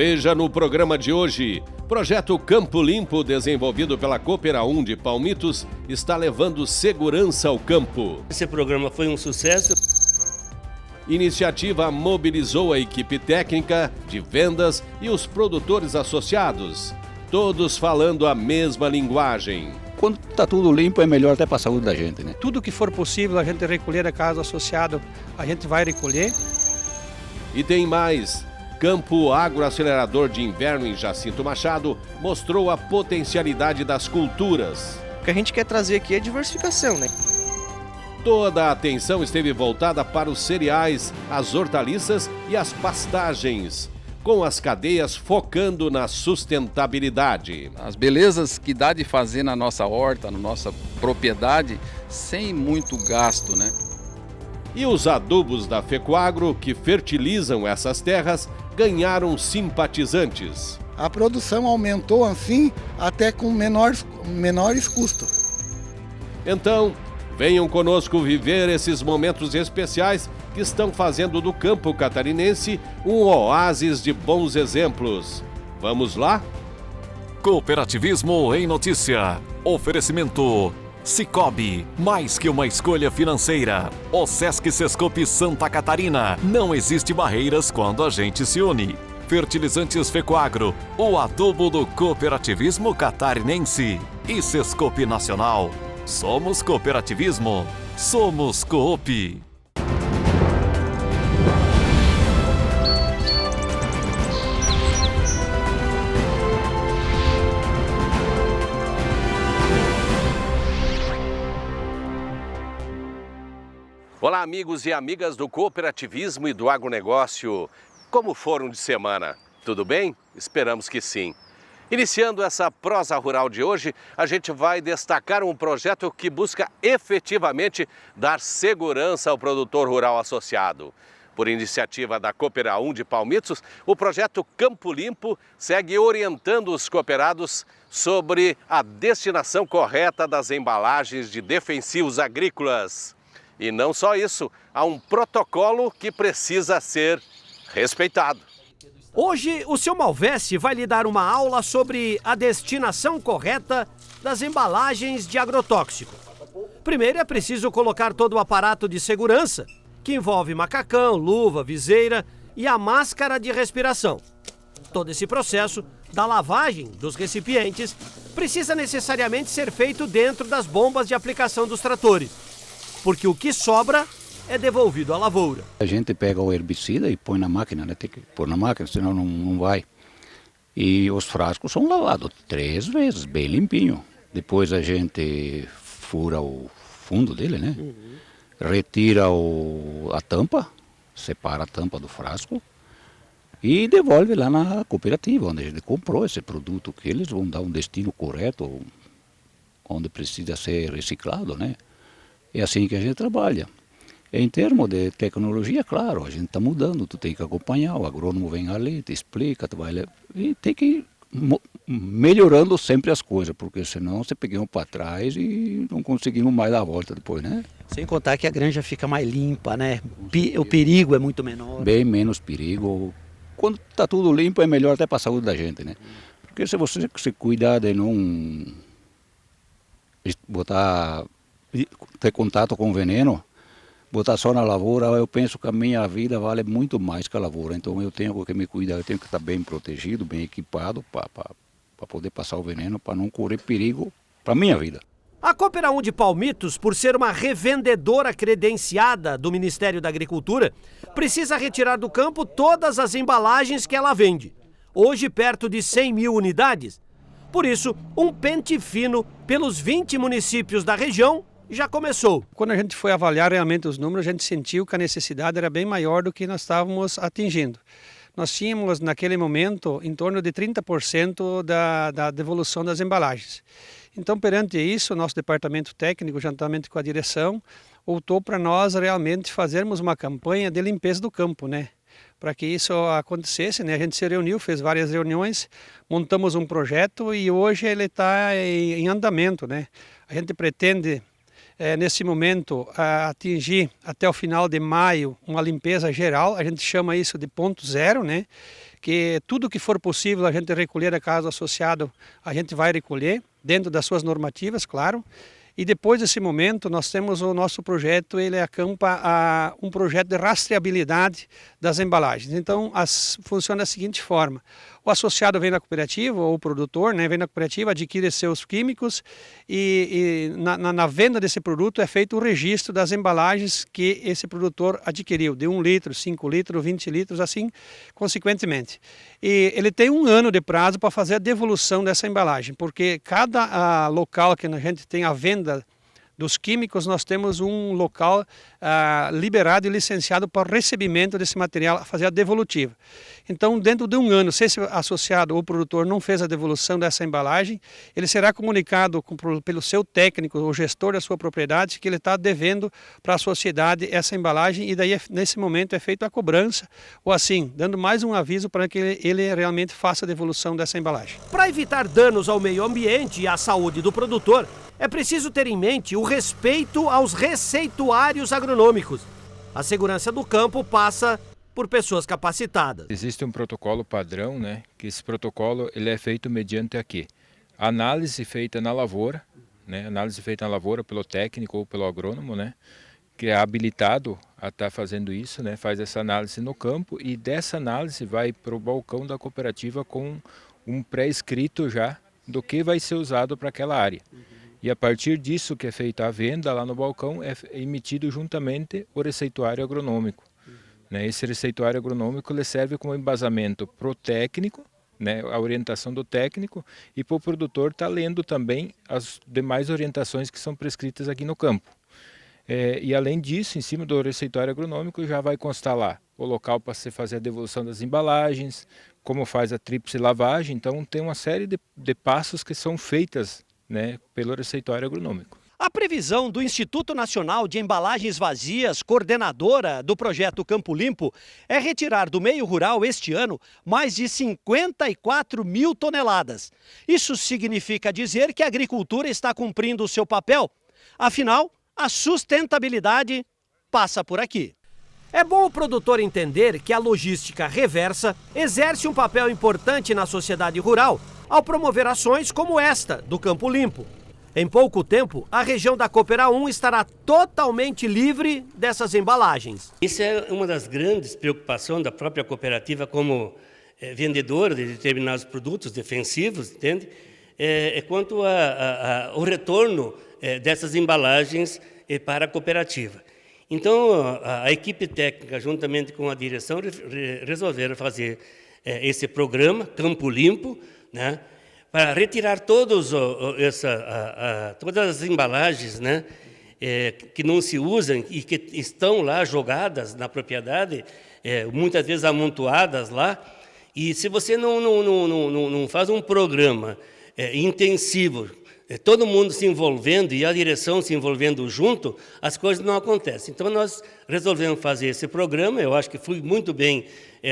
Veja no programa de hoje, projeto Campo Limpo, desenvolvido pela Coopera 1 de Palmitos, está levando segurança ao campo. Esse programa foi um sucesso. Iniciativa mobilizou a equipe técnica, de vendas e os produtores associados, todos falando a mesma linguagem. Quando está tudo limpo é melhor até para a saúde da gente, né? Tudo que for possível a gente recolher a casa associado, a gente vai recolher. E tem mais. Campo Agroacelerador de Inverno em Jacinto Machado mostrou a potencialidade das culturas. O que a gente quer trazer aqui é diversificação, né? Toda a atenção esteve voltada para os cereais, as hortaliças e as pastagens, com as cadeias focando na sustentabilidade. As belezas que dá de fazer na nossa horta, na nossa propriedade, sem muito gasto, né? E os adubos da Fecoagro, que fertilizam essas terras, ganharam simpatizantes. A produção aumentou assim até com menores custos. Então, venham conosco viver esses momentos especiais que estão fazendo do campo catarinense um oásis de bons exemplos. Vamos lá? Cooperativismo em Notícia. Oferecimento Sicoob, mais que uma escolha financeira. O Sesc Sescope Santa Catarina. Não existe barreiras quando a gente se une. Fertilizantes Fecoagro, o adubo do cooperativismo catarinense. E Sescope Nacional. Somos cooperativismo. Somos Coop. Olá, amigos e amigas do cooperativismo e do agronegócio. Como foram de semana? Tudo bem? Esperamos que sim. Iniciando essa prosa rural de hoje, a gente vai destacar um projeto que busca efetivamente dar segurança ao produtor rural associado. Por iniciativa da Coopera 1 de Palmitos, o projeto Campo Limpo segue orientando os cooperados sobre a destinação correta das embalagens de defensivos agrícolas. E não só isso, há um protocolo que precisa ser respeitado. Hoje, o seu Malveste vai lhe dar uma aula sobre a destinação correta das embalagens de agrotóxico. Primeiro é preciso colocar todo o aparato de segurança, que envolve macacão, luva, viseira e a máscara de respiração. Todo esse processo da lavagem dos recipientes precisa necessariamente ser feito dentro das bombas de aplicação dos tratores, porque o que sobra é devolvido à lavoura. A gente pega o herbicida e põe na máquina, né? Tem que pôr na máquina, senão não vai. E os frascos são lavados 3 vezes, bem limpinho. Depois a gente fura o fundo dele, né? Retira a tampa, separa a tampa do frasco e devolve lá na cooperativa, onde a gente comprou esse produto, que eles vão dar um destino correto, onde precisa ser reciclado, né? É assim que a gente trabalha. Em termos de tecnologia, claro, a gente está mudando, tu tem que acompanhar, o agrônomo vem ali, te explica, tu vai e tem que ir melhorando sempre as coisas, porque senão você pegamos para trás e não conseguimos mais dar a volta depois, né? Sem contar que a granja fica mais limpa, né? O perigo é muito menor. Bem menos perigo. Quando está tudo limpo é melhor até para a saúde da gente, né? Porque se você se cuidar de não ter contato com veneno, botar só na lavoura, eu penso que a minha vida vale muito mais que a lavoura. Então eu tenho que me cuidar, eu tenho que estar bem protegido, bem equipado para poder passar o veneno, para não correr perigo para a minha vida. A Coopera 1 de Palmitos, por ser uma revendedora credenciada do Ministério da Agricultura, precisa retirar do campo todas as embalagens que ela vende. Hoje, perto de 100 mil unidades. Por isso, um pente fino pelos 20 municípios da região já começou. Quando a gente foi avaliar realmente os números, a gente sentiu que a necessidade era bem maior do que nós estávamos atingindo. Nós tínhamos, naquele momento, em torno de 30% da devolução das embalagens. Então, perante isso, o nosso departamento técnico, juntamente com a direção, optou para nós realmente fazermos uma campanha de limpeza do campo, né? Para que isso acontecesse, né? A gente se reuniu, fez várias reuniões, montamos um projeto e hoje ele está em andamento, né? A gente pretende nesse momento, atingir até o final de maio uma limpeza geral. A gente chama isso de ponto zero, né? Que tudo que for possível a gente recolher da casa do associado, a gente vai recolher, dentro das suas normativas, claro. E depois desse momento, nós temos o nosso projeto, ele acampa um projeto de rastreabilidade das embalagens. Então, funciona da seguinte forma: o associado vem na cooperativa, ou o produtor, né, vem na cooperativa, adquire seus químicos e na venda desse produto é feito o registro das embalagens que esse produtor adquiriu, de 1 litro, 5 litros, 20 litros, assim consequentemente. E ele tem 1 ano de prazo para fazer a devolução dessa embalagem, porque cada local que a gente tem a venda dos químicos, nós temos um local liberado e licenciado para o recebimento desse material, a fazer a devolutiva. Então, dentro de 1 ano, se esse associado ou produtor não fez a devolução dessa embalagem, ele será comunicado pelo seu técnico, o gestor da sua propriedade, que ele está devendo para a sociedade essa embalagem, e daí, nesse momento, é feita a cobrança, ou assim, dando mais um aviso para que ele realmente faça a devolução dessa embalagem. Para evitar danos ao meio ambiente e à saúde do produtor, é preciso ter em mente o respeito aos receituários agronômicos. A segurança do campo passa por pessoas capacitadas. Existe um protocolo padrão, né? Que esse protocolo ele é feito mediante aqui. Análise feita na lavoura, né? Análise feita na lavoura pelo técnico ou pelo agrônomo, né? Que é habilitado a estar fazendo isso, né? Faz essa análise no campo e dessa análise vai para o balcão da cooperativa com um pré-escrito já do que vai ser usado para aquela área. E a partir disso que é feita a venda lá no balcão, é emitido juntamente o receituário agronômico. Né? Esse receituário agronômico ele serve como embasamento para o técnico, né? A orientação do técnico, e para o produtor estar lendo também as demais orientações que são prescritas aqui no campo. E além disso, em cima do receituário agronômico já vai constar lá o local para se fazer a devolução das embalagens, como faz a tríplice lavagem. Então tem uma série de passos que são feitas, né, pelo receituário agronômico. A previsão do Instituto Nacional de Embalagens Vazias, coordenadora do projeto Campo Limpo, é retirar do meio rural este ano mais de 54 mil toneladas. Isso significa dizer que a agricultura está cumprindo o seu papel. Afinal, a sustentabilidade passa por aqui. É bom o produtor entender que a logística reversa exerce um papel importante na sociedade rural, ao promover ações como esta, do Campo Limpo. Em pouco tempo, a região da Coopera 1 estará totalmente livre dessas embalagens. Isso é uma das grandes preocupações da própria cooperativa como vendedora de determinados produtos defensivos, entende? Quanto ao retorno dessas embalagens para a cooperativa. Então, a equipe técnica, juntamente com a direção, resolveram fazer esse programa, Campo Limpo, né, para retirar todas as embalagens, né, que não se usam e que estão lá jogadas na propriedade, muitas vezes amontoadas lá. E se você não faz um programa intensivo, todo mundo se envolvendo e a direção se envolvendo junto, as coisas não acontecem. Então, nós resolvemos fazer esse programa. Eu acho que foi muito bem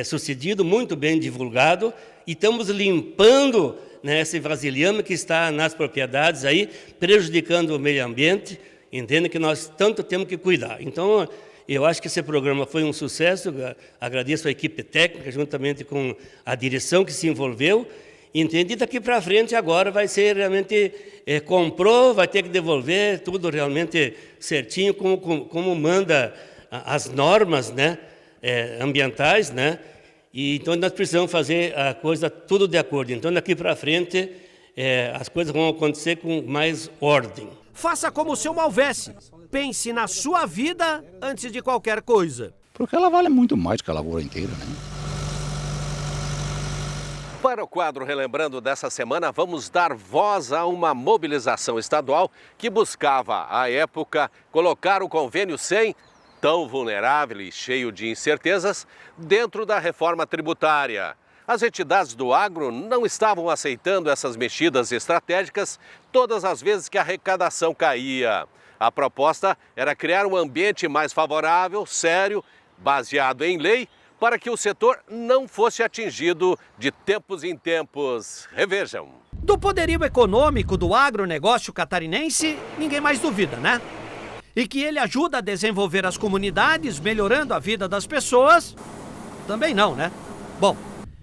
sucedido, muito bem divulgado, e estamos limpando, né, esse vasilhame que está nas propriedades aí, prejudicando o meio ambiente, entende que nós tanto temos que cuidar. Então, eu acho que esse programa foi um sucesso. Agradeço a equipe técnica, juntamente com a direção que se envolveu. Entende? Daqui para frente agora vai ser realmente, comprou, vai ter que devolver tudo realmente certinho, como manda as normas, né, ambientais, né? E então nós precisamos fazer a coisa tudo de acordo. Então daqui para frente as coisas vão acontecer com mais ordem. Faça como o seu Malvese. Pense na sua vida antes de qualquer coisa. Porque ela vale muito mais que a lavoura inteira, né? Para o quadro Relembrando dessa semana, vamos dar voz a uma mobilização estadual que buscava, à época, colocar o convênio 100, tão vulnerável e cheio de incertezas, dentro da reforma tributária. As entidades do agro não estavam aceitando essas mexidas estratégicas todas as vezes que a arrecadação caía. A proposta era criar um ambiente mais favorável, sério, baseado em lei, para que o setor não fosse atingido de tempos em tempos. Revejam. Do poderio econômico do agronegócio catarinense, ninguém mais duvida, né? e que ele ajuda a desenvolver as comunidades, melhorando a vida das pessoas? Também não, né? Bom,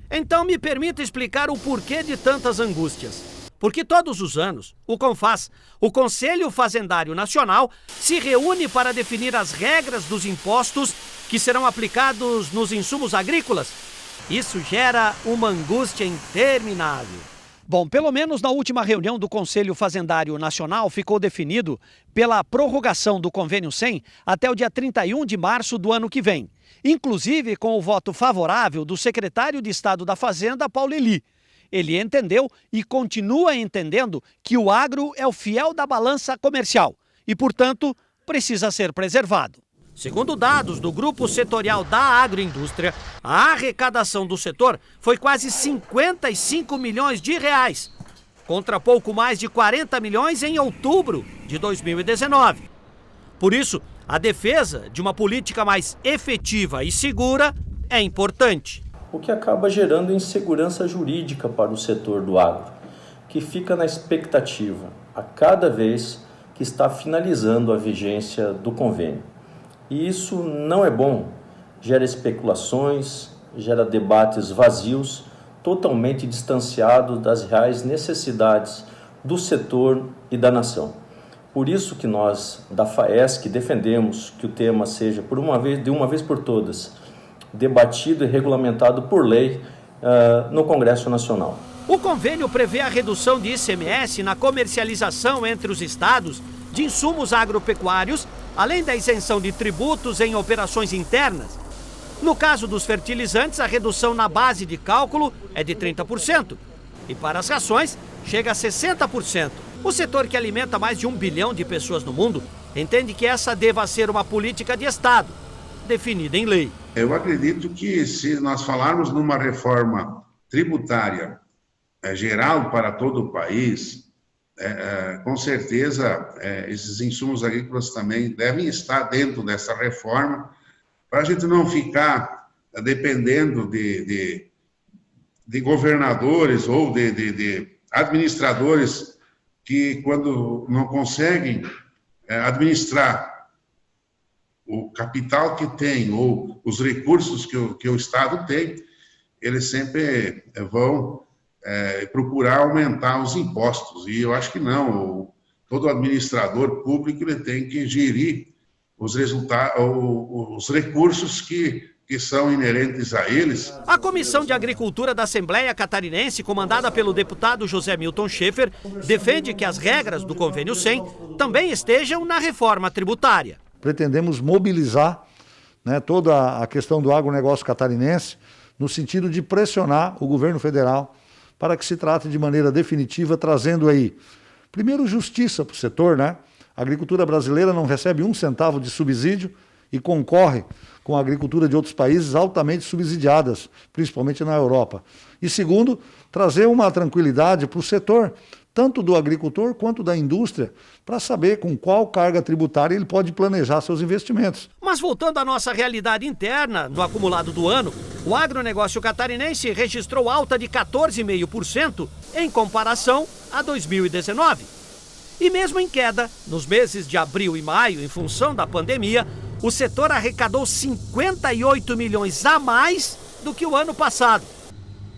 então me permita explicar o porquê de tantas angústias. Porque todos os anos, o CONFAZ, o Conselho Fazendário Nacional, se reúne para definir as regras dos impostos que serão aplicados nos insumos agrícolas. Isso gera uma angústia interminável. Bom, pelo menos na última reunião do Conselho Fazendário Nacional ficou definido pela prorrogação do Convênio 100 até o dia 31 de março do ano que vem. Inclusive com o voto favorável do secretário de Estado da Fazenda, Paulo Eli. Ele entendeu e continua entendendo que o agro é o fiel da balança comercial e, portanto, precisa ser preservado. Segundo dados do Grupo Setorial da Agroindústria, a arrecadação do setor foi quase 55 milhões de reais, contra pouco mais de 40 milhões em outubro de 2019. Por isso, a defesa de uma política mais efetiva e segura é importante. O que acaba gerando insegurança jurídica para o setor do agro, que fica na expectativa a cada vez que está finalizando a vigência do convênio. E isso não é bom, gera especulações, gera debates vazios, totalmente distanciados das reais necessidades do setor e da nação. Por isso que nós, da FAESC, defendemos que o tema seja, de uma vez por todas, debatido e regulamentado por lei no Congresso Nacional. O convênio prevê a redução de ICMS na comercialização entre os estados de insumos agropecuários, além da isenção de tributos em operações internas. No caso dos fertilizantes, a redução na base de cálculo é de 30%. E para as rações, chega a 60%. O setor que alimenta mais de 1 bilhão de pessoas no mundo entende que essa deva ser uma política de Estado, definida em lei. Eu acredito que se nós falarmos numa reforma tributária geral para todo o país, com certeza esses insumos agrícolas também devem estar dentro dessa reforma, para a gente não ficar dependendo de governadores ou de administradores que, quando não conseguem administrar o capital que tem ou os recursos que o Estado tem, eles sempre vão procurar aumentar os impostos. E eu acho que não. Todo administrador público ele tem que gerir os resultados, os recursos que são inerentes a eles. A Comissão de Agricultura da Assembleia Catarinense, comandada pelo deputado José Milton Schaefer, defende que as regras do Convênio 100 também estejam na reforma tributária. Pretendemos mobilizar toda a questão do agronegócio catarinense no sentido de pressionar o governo federal para que se trate de maneira definitiva, trazendo aí, primeiro, justiça para o setor, né? A agricultura brasileira não recebe 1 centavo de subsídio e concorre com a agricultura de outros países altamente subsidiadas, principalmente na Europa. E segundo, trazer uma tranquilidade para o setor, tanto do agricultor quanto da indústria, para saber com qual carga tributária ele pode planejar seus investimentos. Mas voltando à nossa realidade interna, no acumulado do ano, o agronegócio catarinense registrou alta de 14,5% em comparação a 2019. E mesmo em queda, nos meses de abril e maio, em função da pandemia, o setor arrecadou 58 milhões a mais do que o ano passado.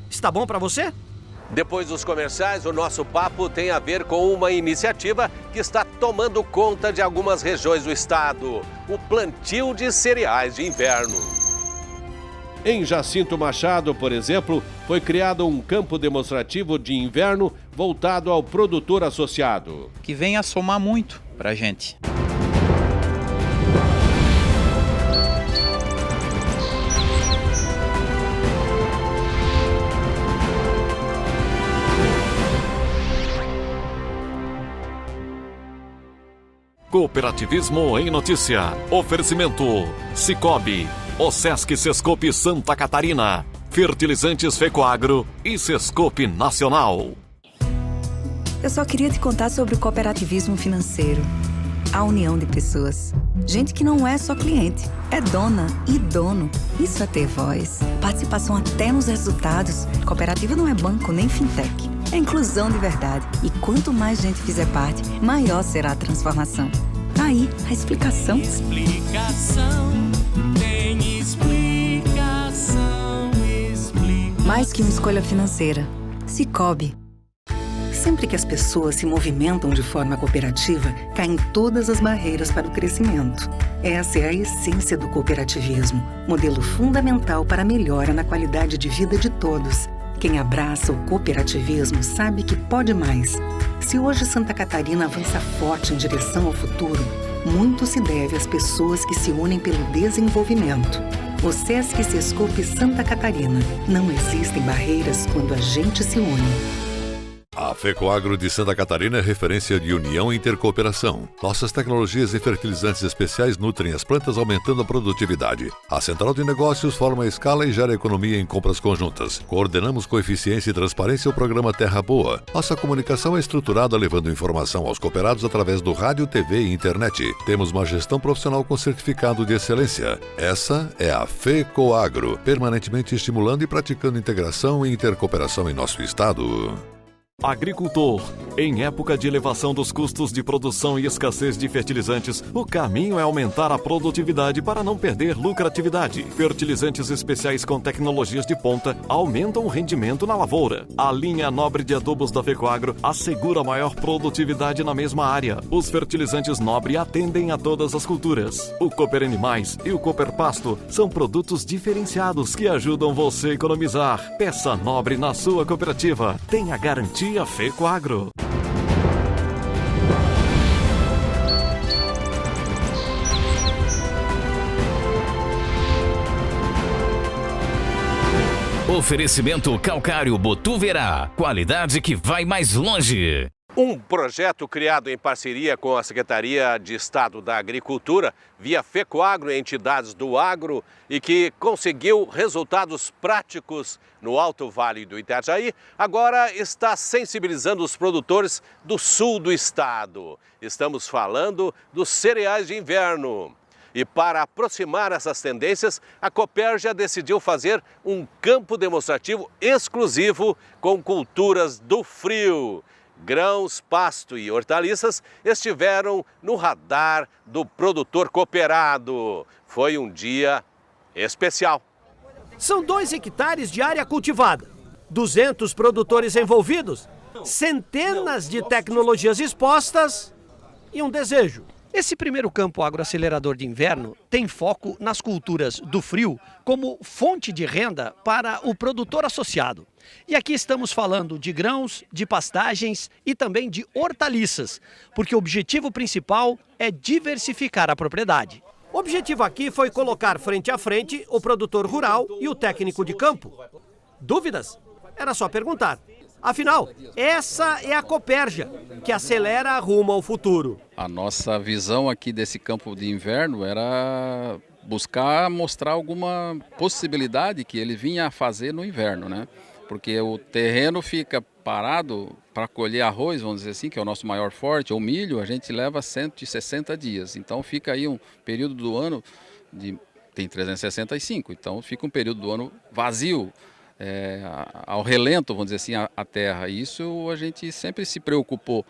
Está bom para você? Depois dos comerciais, o nosso papo tem a ver com uma iniciativa que está tomando conta de algumas regiões do estado: o plantio de cereais de inverno. Em Jacinto Machado, por exemplo, foi criado um campo demonstrativo de inverno voltado ao produtor associado, que vem a somar muito para a gente. Cooperativismo em Notícia. Oferecimento Sicoob, Osesc Sescope Santa Catarina, Fertilizantes Fecoagro e Sescope Nacional. Eu só queria te contar sobre o cooperativismo financeiro. A união de pessoas. Gente que não é só cliente, é dona e dono. Isso é ter voz. Participação até nos resultados. Cooperativa não é banco nem fintech. É inclusão de verdade. E quanto mais gente fizer parte, maior será a transformação. Aí, a explicação. Tem explicação. Mais que uma escolha financeira. Sicoob. Sempre que as pessoas se movimentam de forma cooperativa, caem todas as barreiras para o crescimento. Essa é a essência do cooperativismo, modelo fundamental para a melhora na qualidade de vida de todos. Quem abraça o cooperativismo sabe que pode mais. Se hoje Santa Catarina avança forte em direção ao futuro, muito se deve às pessoas que se unem pelo desenvolvimento. O Sesc Sescope Santa Catarina. Não existem barreiras quando a gente se une. A FECOAGRO de Santa Catarina é referência de união e intercooperação. Nossas tecnologias e fertilizantes especiais nutrem as plantas, aumentando a produtividade. A Central de Negócios forma a escala e gera economia em compras conjuntas. Coordenamos com eficiência e transparência o programa Terra Boa. Nossa comunicação é estruturada levando informação aos cooperados através do rádio, TV e internet. Temos uma gestão profissional com certificado de excelência. Essa é a FECOAGRO, permanentemente estimulando e praticando integração e intercooperação em nosso estado. Agricultor, em época de elevação dos custos de produção e escassez de fertilizantes, o caminho é aumentar a produtividade para não perder lucratividade. Fertilizantes especiais com tecnologias de ponta aumentam o rendimento na lavoura. A linha nobre de adubos da FECOAGRO assegura maior produtividade na mesma área. Os fertilizantes nobre atendem a todas as culturas. O Cooper Animais e o Cooper Pasto são produtos diferenciados que ajudam você a economizar. Peça nobre na sua cooperativa. Tenha garantia FECOAGRO. Oferecimento Calcário Botuverá. Qualidade que vai mais longe. Um projeto criado em parceria com a Secretaria de Estado da Agricultura, via FECOAGRO e entidades do agro, e que conseguiu resultados práticos no Alto Vale do Itajaí, agora está sensibilizando os produtores do sul do estado. Estamos falando dos cereais de inverno. E para aproximar essas tendências, a Cooperja decidiu fazer um campo demonstrativo exclusivo com culturas do frio. Grãos, pasto e hortaliças estiveram no radar do produtor cooperado. Foi um dia especial. São 2 hectares de área cultivada, 200 produtores envolvidos, centenas de tecnologias expostas e um desejo. Esse primeiro campo agroacelerador de inverno tem foco nas culturas do frio como fonte de renda para o produtor associado. E aqui estamos falando de grãos, de pastagens e também de hortaliças, porque o objetivo principal é diversificar a propriedade. O objetivo aqui foi colocar frente a frente o produtor rural e o técnico de campo. Dúvidas? Era só perguntar. Afinal, essa é a Cooperja, que acelera rumo ao futuro. A nossa visão aqui desse campo de inverno era buscar mostrar alguma possibilidade que ele vinha a fazer no inverno, né? Porque o terreno fica parado para colher arroz, vamos dizer assim, que é o nosso maior forte, ou milho, a gente leva 160 dias. Então fica aí um período do ano, tem 365, então fica um período do ano vazio. Ao relento, vamos dizer assim, a terra. Isso a gente sempre se preocupou.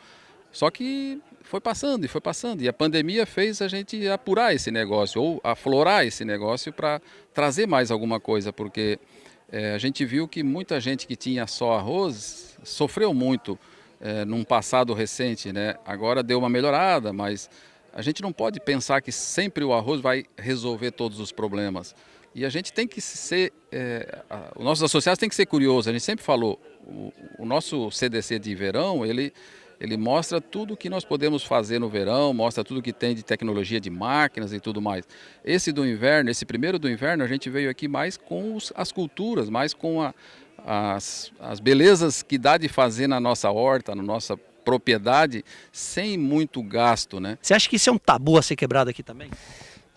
Só que foi passando e foi passando. E a pandemia fez a gente apurar esse negócio, ou aflorar esse negócio para trazer mais alguma coisa, porque a gente viu que muita gente que tinha só arroz sofreu muito num passado recente, né? Agora deu uma melhorada, mas a gente não pode pensar que sempre o arroz vai resolver todos os problemas. E a gente tem que ser, os nossos associados têm que ser curiosos. A gente sempre falou, o nosso CDC de verão, ele mostra tudo o que nós podemos fazer no verão, mostra tudo que tem de tecnologia de máquinas e tudo mais. Esse do inverno, esse primeiro do inverno, a gente veio aqui mais com as culturas, mais com as belezas que dá de fazer na nossa horta, na nossa propriedade, sem muito gasto, né? Você acha que isso é um tabu a ser quebrado aqui também?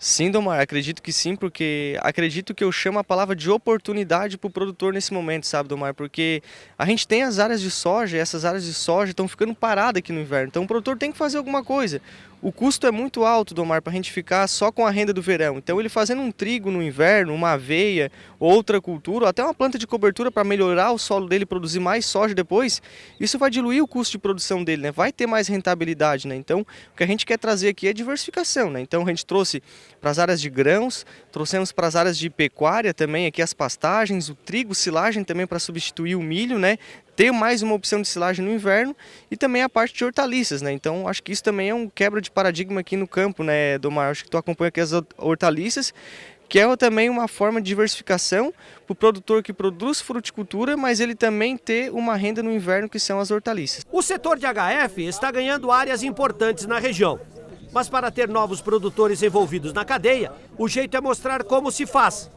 Sim, Domar, acredito que sim, porque acredito que eu chamo a palavra de oportunidade para o produtor nesse momento, sabe, Domar? Porque a gente tem as áreas de soja, e essas áreas de soja estão ficando paradas aqui no inverno, então o produtor tem que fazer alguma coisa. o custo é muito alto, Domar, para a gente ficar só com a renda do verão. Então ele fazendo um trigo no inverno, uma aveia, outra cultura, ou até uma planta de cobertura para melhorar o solo dele, produzir mais soja depois, isso vai diluir o custo de produção dele, né? Vai ter mais rentabilidade, né? Então o que a gente quer trazer aqui é diversificação, né? Então a gente trouxe para as áreas de grãos, trouxemos para as áreas de pecuária também aqui as pastagens, o trigo, silagem também para substituir o milho, né? Ter mais uma opção de silagem no inverno e também a parte de hortaliças, né? Então acho que isso também é um quebra de paradigma aqui no campo, né, Domar? Acho que tu acompanha aqui as hortaliças, que é também uma forma de diversificação para o produtor que produz fruticultura, mas ele também ter uma renda no inverno, que são as hortaliças. O setor de HF está ganhando áreas importantes na região. Mas para ter novos produtores envolvidos na cadeia, o jeito é mostrar como se faz.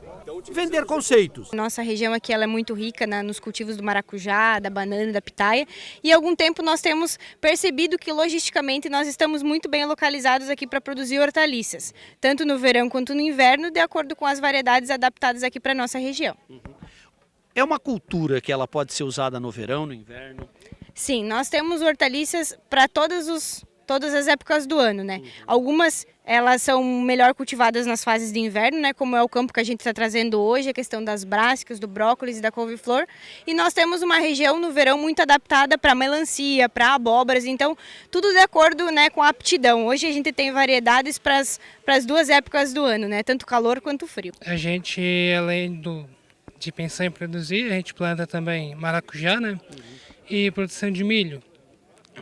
Vender conceitos. Nossa região aqui ela é muito rica nos cultivos do maracujá, da banana, da pitaia, e há algum tempo nós temos percebido que logisticamente nós estamos muito bem localizados aqui para produzir hortaliças, tanto no verão quanto no inverno, de acordo com as variedades adaptadas aqui para a nossa região. É uma cultura que ela pode ser usada no verão, no inverno? Sim, nós temos hortaliças para todas as épocas do ano, né? Algumas elas são melhor cultivadas nas fases de inverno, né? Como é o campo que a gente está trazendo hoje, a questão das brássicas, do brócolis e da couve-flor. E nós temos uma região no verão muito adaptada para melancia, para abóboras, então tudo de acordo, né, com a aptidão. Hoje a gente tem variedades para as duas épocas do ano, né? Tanto calor quanto frio. A gente, além de pensar em produzir, a gente planta também maracujá, né? E produção de milho.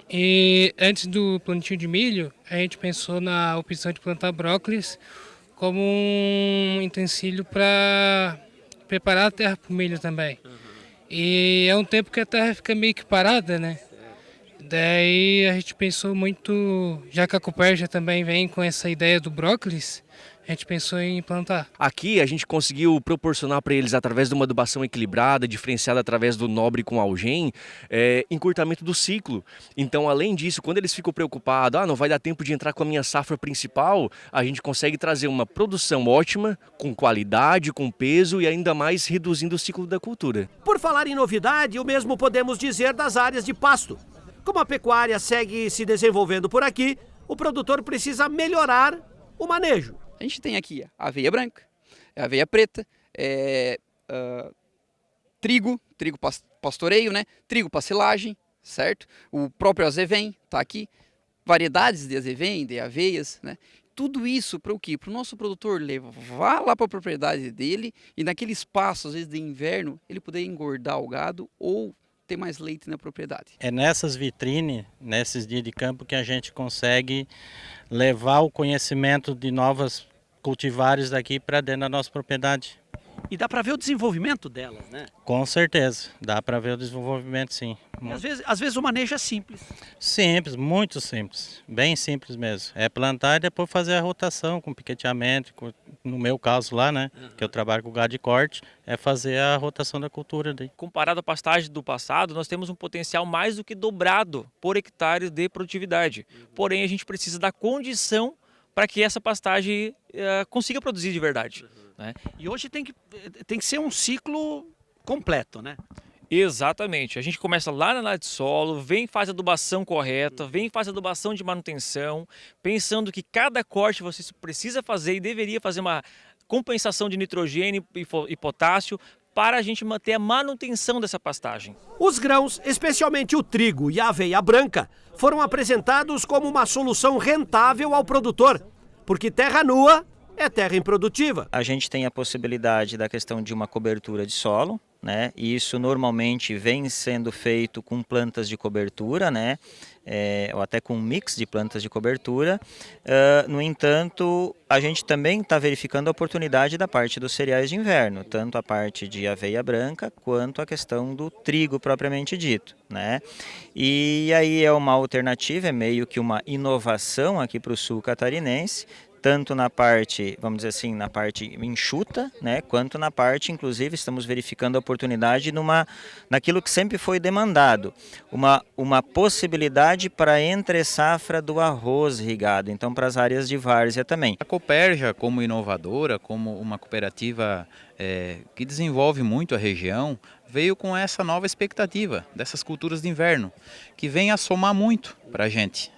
E antes do plantio de milho, a gente pensou na opção de plantar brócolis como um utensílio para preparar a terra para o milho também. E é um tempo que a terra fica meio que parada, né? Daí a gente pensou muito, já que a Copérgia também vem com essa ideia do brócolis, a gente pensou em plantar. Aqui a gente conseguiu proporcionar para eles, através de uma adubação equilibrada, diferenciada através do nobre com algem, encurtamento do ciclo. Então, além disso, quando eles ficam preocupados, não vai dar tempo de entrar com a minha safra principal, a gente consegue trazer uma produção ótima, com qualidade, com peso e ainda mais reduzindo o ciclo da cultura. Por falar em novidade, o mesmo podemos dizer das áreas de pasto. Como a pecuária segue se desenvolvendo por aqui, o produtor precisa melhorar o manejo. A gente tem aqui a aveia branca, a aveia preta, trigo pastoreio, né? Trigo para silagem, certo? O próprio azevém está aqui, variedades de azevém, de aveias, né? Tudo isso para o quê? Para o nosso produtor levar lá para a propriedade dele e naquele espaço, às vezes de inverno, ele poder engordar o gado ou ter mais leite na propriedade. É nessas vitrines, nesses dias de campo, que a gente consegue levar o conhecimento de novas cultivares daqui para dentro da nossa propriedade. E dá para ver o desenvolvimento delas, né? Com certeza, dá para ver o desenvolvimento, sim. Às vezes o manejo é simples. Simples, muito simples, bem simples mesmo. É plantar e depois fazer a rotação com piqueteamento, no meu caso lá, né, que eu trabalho com gado de corte, é fazer a rotação da cultura daí. Comparado à pastagem do passado, nós temos um potencial mais do que dobrado por hectare de produtividade. Porém, a gente precisa da condição para que essa pastagem consiga produzir de verdade. Né? E hoje tem que ser um ciclo completo, né? Exatamente. A gente começa lá na análise de solo, vem faz a adubação correta, vem faz a adubação de manutenção, pensando que cada corte você precisa fazer e deveria fazer uma compensação de nitrogênio e potássio para a gente manter a manutenção dessa pastagem. Os grãos, especialmente o trigo e a aveia branca, foram apresentados como uma solução rentável ao produtor, porque terra nua é terra improdutiva. A gente tem a possibilidade da questão de uma cobertura de solo, né? E isso normalmente vem sendo feito com plantas de cobertura, né? Ou até com um mix de plantas de cobertura. No entanto, a gente também está verificando a oportunidade da parte dos cereais de inverno, tanto a parte de aveia branca quanto a questão do trigo propriamente dito, né? E aí é uma alternativa, é meio que uma inovação aqui para o sul catarinense, tanto na parte, vamos dizer assim, na parte enxuta, né, quanto na parte, inclusive, estamos verificando a oportunidade naquilo que sempre foi demandado, uma possibilidade para entre safra do arroz irrigado, então para as áreas de várzea também. A Copérgia, como inovadora, como uma cooperativa que desenvolve muito a região, veio com essa nova expectativa dessas culturas de inverno, que vem a somar muito para a gente.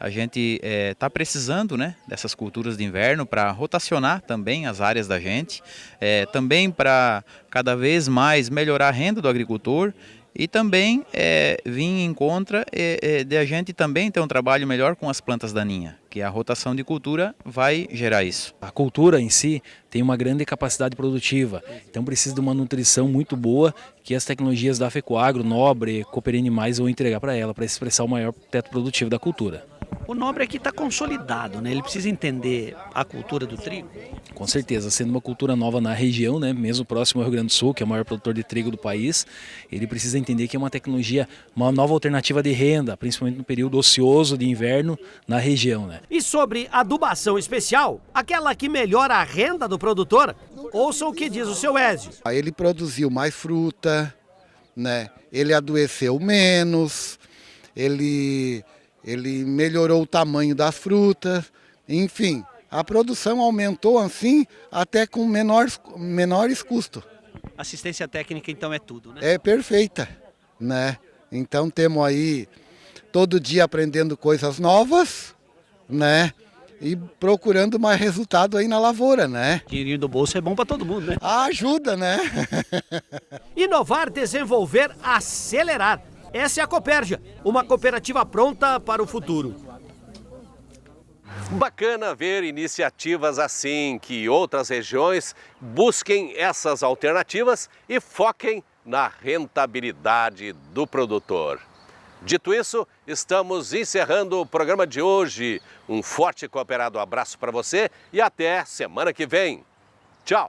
A gente está precisando, né, dessas culturas de inverno para rotacionar também as áreas da gente, também para cada vez mais melhorar a renda do agricultor e também vir em contra de a gente também ter um trabalho melhor com as plantas daninhas, que a rotação de cultura vai gerar isso. A cultura em si tem uma grande capacidade produtiva, então precisa de uma nutrição muito boa que as tecnologias da Fecoagro, Nobre, Cooper Animais vão entregar para ela, para expressar o maior teto produtivo da cultura. O Nobre aqui está consolidado, né? Ele precisa entender a cultura do trigo. Com certeza, sendo uma cultura nova na região, né? Mesmo próximo ao Rio Grande do Sul, que é o maior produtor de trigo do país, ele precisa entender que é uma tecnologia, uma nova alternativa de renda, principalmente no período ocioso de inverno na região, né? E sobre adubação especial, aquela que melhora a renda do produtor, ouça o que diz o seu Ézio. Ele produziu mais fruta, né? Ele adoeceu menos, ele melhorou o tamanho das frutas, enfim, a produção aumentou assim até com menores custos. Assistência técnica então é tudo, né? É perfeita, né? Então temos aí todo dia aprendendo coisas novas, né? E procurando mais resultado aí na lavoura, né? Dinheirinho do bolso é bom para todo mundo, né? Ajuda, né? Inovar, desenvolver, acelerar. Essa é a Copérgia, uma cooperativa pronta para o futuro. Bacana ver iniciativas assim, que outras regiões busquem essas alternativas e foquem na rentabilidade do produtor. Dito isso, estamos encerrando o programa de hoje. Um forte e cooperado abraço para você e até semana que vem. Tchau!